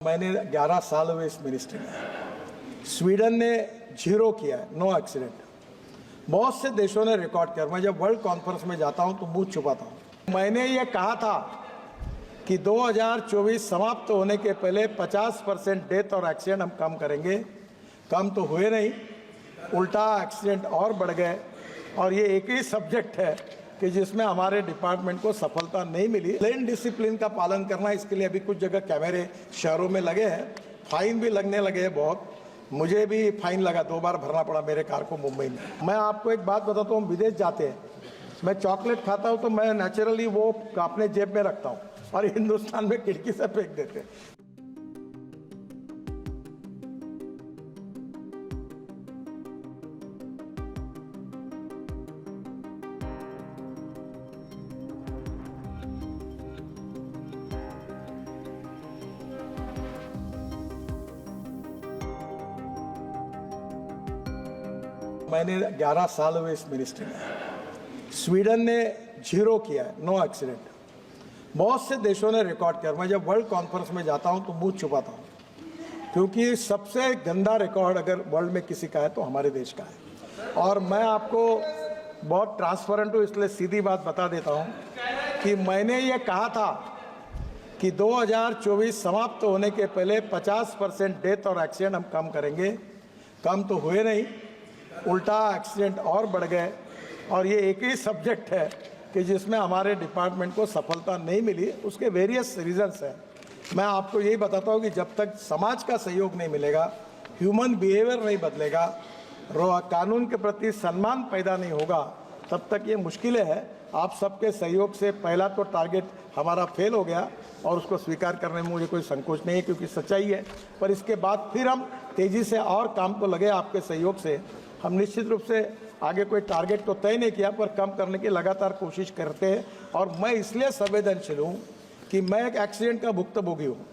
मैंने 11 साल हुए इस मिनिस्ट्री में। स्वीडन ने 0 किया है, नो एक्सीडेंट। बहुत से देशों ने रिकॉर्ड किया। मैं जब वर्ल्ड कॉन्फ्रेंस में जाता हूं तो मुंह छुपाता हूं। मैंने ये कहा था कि 2024 समाप्त होने के पहले 50% डेथ और एक्सीडेंट हम कम करेंगे। कम तो हुए नहीं, उल्टा एक्सीडेंट और बढ़ गए। और ये एक ही सब्जेक्ट है कि जिसमें हमारे डिपार्टमेंट को सफलता नहीं मिली। लेन डिसिप्लिन का पालन करना, इसके लिए अभी कुछ जगह कैमरे शहरों में लगे हैं, फाइन भी लगने लगे हैं बहुत। मुझे भी फाइन लगा, 2 बार भरना पड़ा मेरे कार को मुंबई में। मैं आपको एक बात बताता हूँ, विदेश जाते हैं, मैं चॉकलेट खाता हूँ तो मैं नेचुरली वो अपने जेब में रखता हूँ और हिंदुस्तान में खिड़की से फेंक देते हैं। मैंने 11 साल हुए इस मिनिस्ट्री में। स्वीडन ने 0 किया है, नो एक्सीडेंट। बहुत से देशों ने रिकॉर्ड किया। मैं जब वर्ल्ड कॉन्फ्रेंस में जाता हूं तो मुंह छुपाता हूं, क्योंकि सबसे गंदा रिकॉर्ड अगर वर्ल्ड में किसी का है तो हमारे देश का है। और मैं आपको बहुत ट्रांसपेरेंट हूँ, इसलिए सीधी बात बता देता हूँ कि मैंने ये कहा था कि 2024 समाप्त होने के पहले 50% डेथ और एक्सीडेंट हम कम करेंगे। कम तो हुए नहीं, उल्टा एक्सीडेंट और बढ़ गए। और ये एक ही सब्जेक्ट है कि जिसमें हमारे डिपार्टमेंट को सफलता नहीं मिली। उसके वेरियस रीजंस हैं। मैं आपको यही बताता हूँ कि जब तक समाज का सहयोग नहीं मिलेगा, ह्यूमन बिहेवियर नहीं बदलेगा, कानून के प्रति सम्मान पैदा नहीं होगा, तब तक ये मुश्किलें हैं। आप सबके सहयोग से पहला तो टारगेट हमारा फेल हो गया और उसको स्वीकार करने में मुझे कोई संकोच नहीं है, क्योंकि सच्चाई है। पर इसके बाद फिर हम तेज़ी से और काम को लगे आपके सहयोग से। हम निश्चित रूप से आगे कोई टारगेट तो तय नहीं किया, पर कम करने की लगातार कोशिश करते हैं। और मैं इसलिए संवेदनशील हूँ कि मैं एक एक्सीडेंट का भुक्तभोगी हूँ।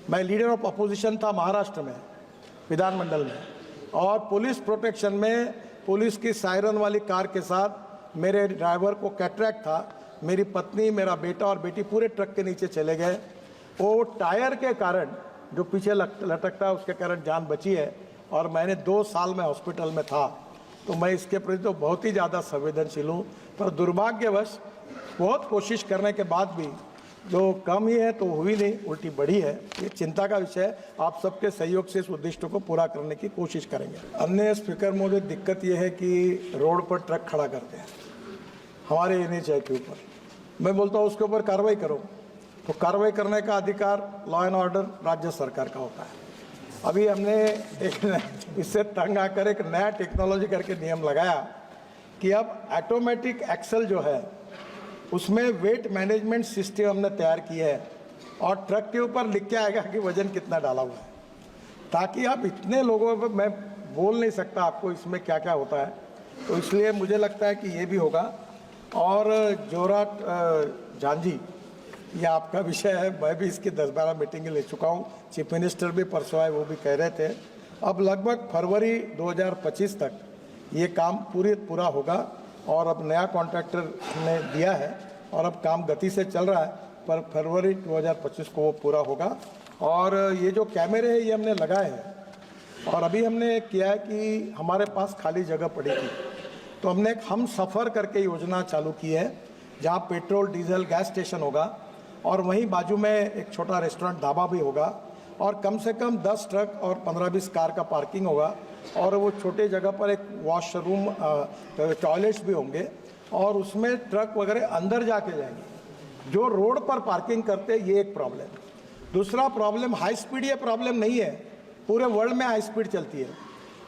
मैं लीडर ऑफ अपोजिशन था महाराष्ट्र में, विधानमंडल में, और पुलिस प्रोटेक्शन में पुलिस की सायरन वाली कार के साथ मेरे ड्राइवर को कैटरैक्ट था। मेरी पत्नी, मेरा बेटा और बेटी पूरे ट्रक के नीचे चले गए। वो टायर के कारण जो पीछे लटकता है उसके कारण जान बची है। और मैंने 2 साल में हॉस्पिटल में था, तो मैं इसके प्रति तो बहुत ही ज़्यादा संवेदनशील हूँ। पर दुर्भाग्यवश बहुत कोशिश करने के बाद भी जो कम ही है तो हुई नहीं, उल्टी बढ़ी है। ये चिंता का विषय है। आप सबके सहयोग से इस उद्देश्य को पूरा करने की कोशिश करेंगे। अन्य स्पीकर, मुझे दिक्कत ये है कि रोड पर ट्रक खड़ा करते हैं हमारे NHAI के ऊपर। मैं बोलता हूँ उसके ऊपर कार्रवाई करो, तो कार्रवाई करने का अधिकार लॉ एंड ऑर्डर राज्य सरकार का होता है। अभी हमने एक इससे तंग आकर एक नया टेक्नोलॉजी करके नियम लगाया कि अब ऑटोमेटिक एक्सल जो है उसमें वेट मैनेजमेंट सिस्टम हमने तैयार किया है, और ट्रक के ऊपर लिख के आएगा कि वजन कितना डाला हुआ है, ताकि आप इतने लोगों पर, मैं बोल नहीं सकता आपको इसमें क्या क्या होता है। तो इसलिए मुझे लगता है कि ये भी होगा। और जोराट झांझी, ये आपका विषय है। मैं भी इसकी 10-12 मीटिंगें ले चुका हूँ। चीफ मिनिस्टर भी परसों आए, वो भी कह रहे थे। अब लगभग फरवरी 2025 तक ये काम पूरा होगा, और अब नया कॉन्ट्रैक्टर ने दिया है और अब काम गति से चल रहा है, पर फरवरी 2025 को वो पूरा होगा। और ये जो कैमरे हैं ये हमने लगाए हैं, और अभी हमने किया है कि हमारे पास खाली जगह पड़ी थी, तो हमने एक हम सफ़र करके योजना चालू की है, जहाँ पेट्रोल, डीजल, गैस स्टेशन होगा, और वहीं बाजू में एक छोटा रेस्टोरेंट, ढाबा भी होगा, और कम से कम 10 ट्रक और 15-20 कार का पार्किंग होगा, और वो छोटे जगह पर एक वॉशरूम, टॉयलेट्स भी होंगे, और उसमें ट्रक वगैरह अंदर जाके जाएंगे। जो रोड पर पार्किंग करते हैं, ये एक प्रॉब्लम। दूसरा प्रॉब्लम हाई स्पीड। ये प्रॉब्लम नहीं है, पूरे वर्ल्ड में हाई स्पीड चलती है।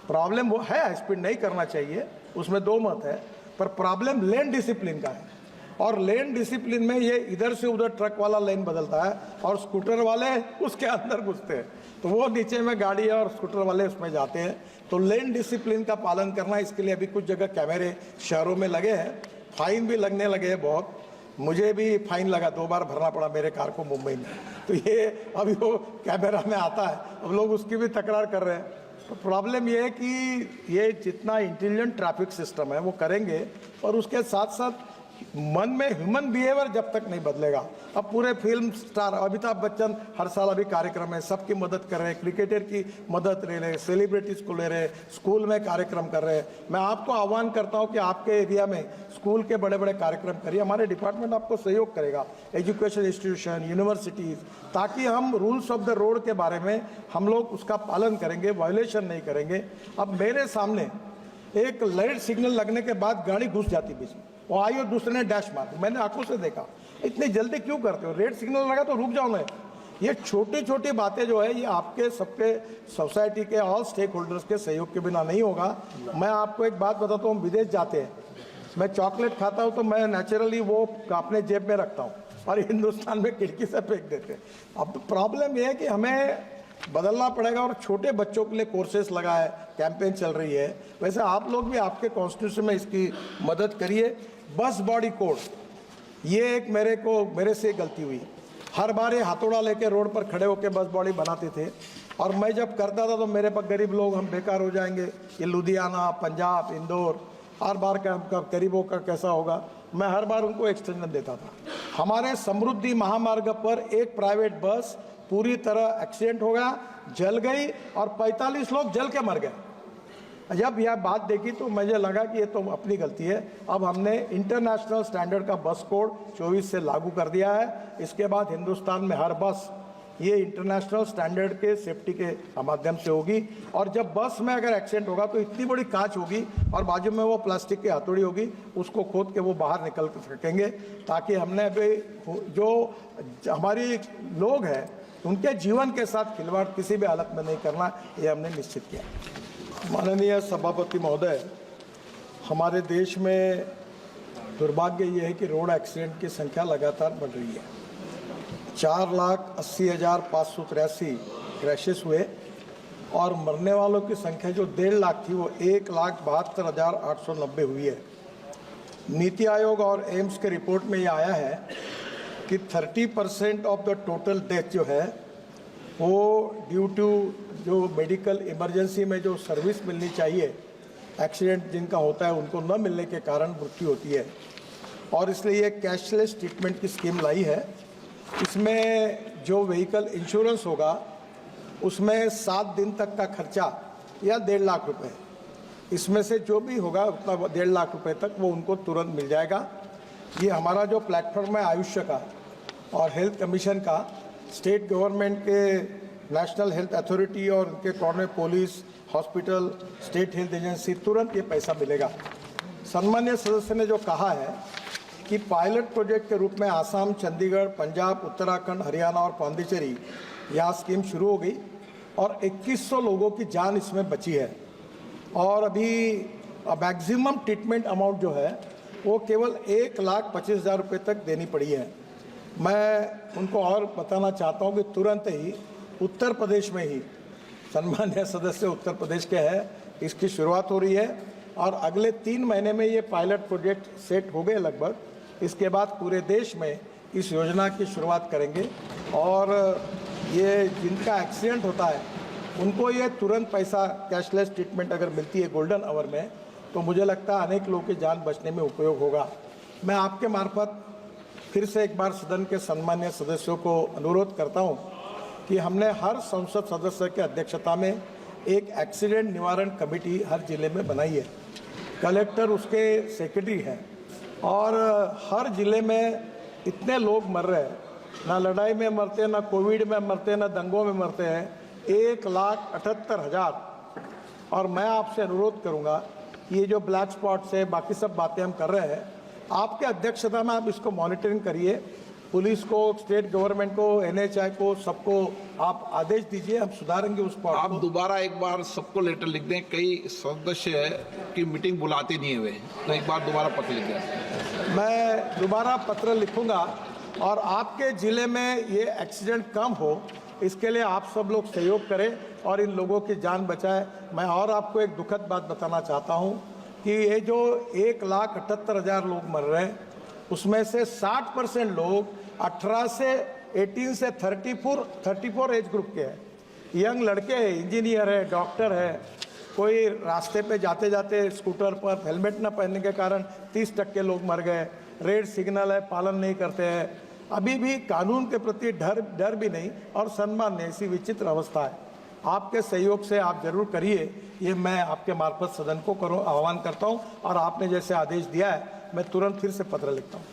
प्रॉब्लम वो है, हाई स्पीड नहीं करना चाहिए, उसमें 2 मत है, पर प्रॉब्लम लेन डिसिप्लिन का है। और लेन डिसिप्लिन में ये इधर से उधर ट्रक वाला लेन बदलता है और स्कूटर वाले उसके अंदर घुसते हैं, तो वो नीचे में गाड़ी है और स्कूटर वाले उसमें जाते हैं। तो लेन डिसिप्लिन का पालन करना, इसके लिए अभी कुछ जगह कैमरे शहरों में लगे हैं, फाइन भी लगने लगे हैं बहुत। मुझे भी फाइन लगा, 2 बार भरना पड़ा मेरे कार को मुंबई में। तो ये अभी वो कैमरा में आता है, अब लोग उसकी भी तकरार कर रहे हैं। तो प्रॉब्लम ये है कि ये जितना इंटेलिजेंट ट्रैफिक सिस्टम है वो करेंगे, और उसके साथ साथ मन में ह्यूमन बिहेवियर जब तक नहीं बदलेगा। अब पूरे फिल्म स्टार अमिताभ बच्चन हर साल अभी कार्यक्रम है, सबकी मदद कर रहे हैं, क्रिकेटर की मदद ले रहे हैं, सेलिब्रिटीज़ को ले रहे हैं, स्कूल में कार्यक्रम कर रहे हैं। मैं आपको आह्वान करता हूं कि आपके एरिया में स्कूल के बड़े बड़े कार्यक्रम करिए, हमारे डिपार्टमेंट आपको सहयोग करेगा, एजुकेशन इंस्टीट्यूशन, यूनिवर्सिटीज़, ताकि हम रूल्स ऑफ द रोड के बारे में हम लोग उसका पालन करेंगे, वायोलेशन नहीं करेंगे। अब मेरे सामने एक रेड सिग्नल लगने के बाद गाड़ी घुस जाती बीच में, वो आई और दूसरे ने डैश मार दी, मैंने आंखों से देखा। इतनी जल्दी क्यों करते हो? रेड सिग्नल लगा तो रुक जाओ ना। ये छोटी छोटी बातें जो है ये आपके सबके सोसाइटी के ऑल स्टेक होल्डर्स के सहयोग के बिना नहीं होगा। मैं आपको एक बात बताता हूँ, विदेश जाते हैं, मैं चॉकलेट खाता हूँ तो मैं नेचुरली वो अपने जेब में रखता हूँ और हिंदुस्तान में खिड़की से फेंक देते हैं। अब प्रॉब्लम ये है कि हमें बदलना पड़ेगा और छोटे बच्चों के लिए कोर्सेस लगा है, कैंपेन चल रही है। वैसे आप लोग भी आपके कॉन्स्टिट्यूशन में इसकी मदद करिए। बस बॉडी कोड, ये एक मेरे से गलती हुई। हर बार ये हथौड़ा लेके रोड पर खड़े होकर बस बॉडी बनाते थे और मैं जब करता था तो मेरे पर गरीब लोग हम बेकार हो जाएंगे, ये लुधियाना, पंजाब, इंदौर, हर बार का गरीबों का कैसा होगा। मैं हर बार उनको एक्सटेंशन देता था। हमारे समृद्धि महामार्ग पर एक प्राइवेट बस पूरी तरह एक्सीडेंट हो गया, जल गई और 45 लोग जल के मर गए। जब यह बात देखी तो मुझे लगा कि ये तो अपनी गलती है। अब हमने इंटरनेशनल स्टैंडर्ड का बस कोड 24 से लागू कर दिया है। इसके बाद हिंदुस्तान में हर बस ये इंटरनेशनल स्टैंडर्ड के सेफ्टी के माध्यम से होगी। और जब बस में अगर एक्सीडेंट होगा तो इतनी बड़ी कांच होगी और बाजू में वो प्लास्टिक की हथौड़ी होगी, उसको खोद के वो बाहर निकल सकेंगे, ताकि हमने अभी जो हमारी लोग हैं उनके जीवन के साथ खिलवाड़ किसी भी हालत में नहीं करना, ये हमने निश्चित किया। माननीय सभापति महोदय, हमारे देश में दुर्भाग्य ये है कि रोड एक्सीडेंट की संख्या लगातार बढ़ रही है। 4,80,583 क्रैशेस हुए और मरने वालों की संख्या जो 1.5 लाख थी वो 1,72,890 हुई है। नीति आयोग और एम्स के रिपोर्ट में ये आया है कि 30% ऑफ द टोटल डेथ जो है वो ड्यू टू जो मेडिकल इमरजेंसी में जो सर्विस मिलनी चाहिए, एक्सीडेंट जिनका होता है उनको न मिलने के कारण मृत्यु होती है। और इसलिए ये कैशलेस ट्रीटमेंट की स्कीम लाई है। इसमें जो व्हीकल इंश्योरेंस होगा उसमें 7 दिन तक का खर्चा या 1.5 लाख रुपए, इसमें से जो भी होगा उतना 1.5 लाख रुपए तक वो उनको तुरंत मिल जाएगा। ये हमारा जो प्लेटफॉर्म है आयुष्य का और हेल्थ कमीशन का, स्टेट गवर्नमेंट के नेशनल हेल्थ अथॉरिटी और उनके corner police, hospital, state health agency, तुरंत ये पैसा मिलेगा। सम्मान्य सदस्य ने जो कहा है कि पायलट प्रोजेक्ट के रूप में आसाम, चंडीगढ़, पंजाब, उत्तराखंड, हरियाणा और पांडिचेरी यहाँ स्कीम शुरू हो गई और 2100 लोगों की जान इसमें बची है। और अभी मैक्सिमम ट्रीटमेंट अमाउंट जो है वो केवल 1,25,000 रुपये तक देनी पड़ी है। मैं उनको और बताना चाहता हूँ कि तुरंत ही उत्तर प्रदेश में ही, सम्मान्य सदस्य उत्तर प्रदेश के हैं, इसकी शुरुआत हो रही है और अगले 3 महीने में ये पायलट प्रोजेक्ट सेट हो गए लगभग। इसके बाद पूरे देश में इस योजना की शुरुआत करेंगे और ये जिनका एक्सीडेंट होता है उनको ये तुरंत पैसा कैशलेस ट्रीटमेंट अगर मिलती है गोल्डन आवर में, तो मुझे लगता है अनेक लोगों की जान बचने में उपयोग होगा। मैं आपके मार्फत फिर से एक बार सदन के सम्मान्य सदस्यों को अनुरोध करता हूं कि हमने हर संसद सदस्य के अध्यक्षता में एक एक्सीडेंट निवारण कमेटी हर जिले में बनाई है। कलेक्टर उसके सेक्रेटरी हैं और हर जिले में इतने लोग मर रहे हैं, ना लड़ाई में मरते हैं, ना कोविड में मरते हैं, ना दंगों में मरते हैं, 1,78,000। और मैं आपसे अनुरोध करूंगा, ये जो ब्लैक स्पॉट्स है, बाकी सब बातें हम कर रहे हैं, आपके अध्यक्षता में आप इसको मॉनिटरिंग करिए। पुलिस को, स्टेट गवर्नमेंट को, NHI को, सबको आप आदेश दीजिए, हम सुधारेंगे उस पर। आप दोबारा एक बार सबको लेटर लिख दें, कई सदस्य की मीटिंग बुलाते नहीं हुए, तो एक बार दोबारा पत्र लिख दें। मैं दोबारा पत्र लिखूंगा और आपके ज़िले में ये एक्सीडेंट कम हो, इसके लिए आप सब लोग सहयोग करें और इन लोगों की जान बचाएं। मैं और आपको एक दुखद बात बताना चाहता हूं कि ये जो 1,78,000 लोग मर रहे हैं उसमें से 60% लोग 18 से 34 एज ग्रुप के हैं। यंग लड़के हैं, इंजीनियर है, डॉक्टर है। कोई रास्ते पे जाते जाते स्कूटर पर हेलमेट न पहनने के कारण 30% लोग मर गए। रेड सिग्नल है, पालन नहीं करते हैं। अभी भी कानून के प्रति डर भी नहीं और सम्मान नहीं, ऐसी विचित्र अवस्था है। आपके सहयोग से आप जरूर करिए, ये मैं आपके मार्फत सदन को आह्वान करता हूँ, और आपने जैसे आदेश दिया है मैं तुरंत फिर से पत्र लिखता हूँ।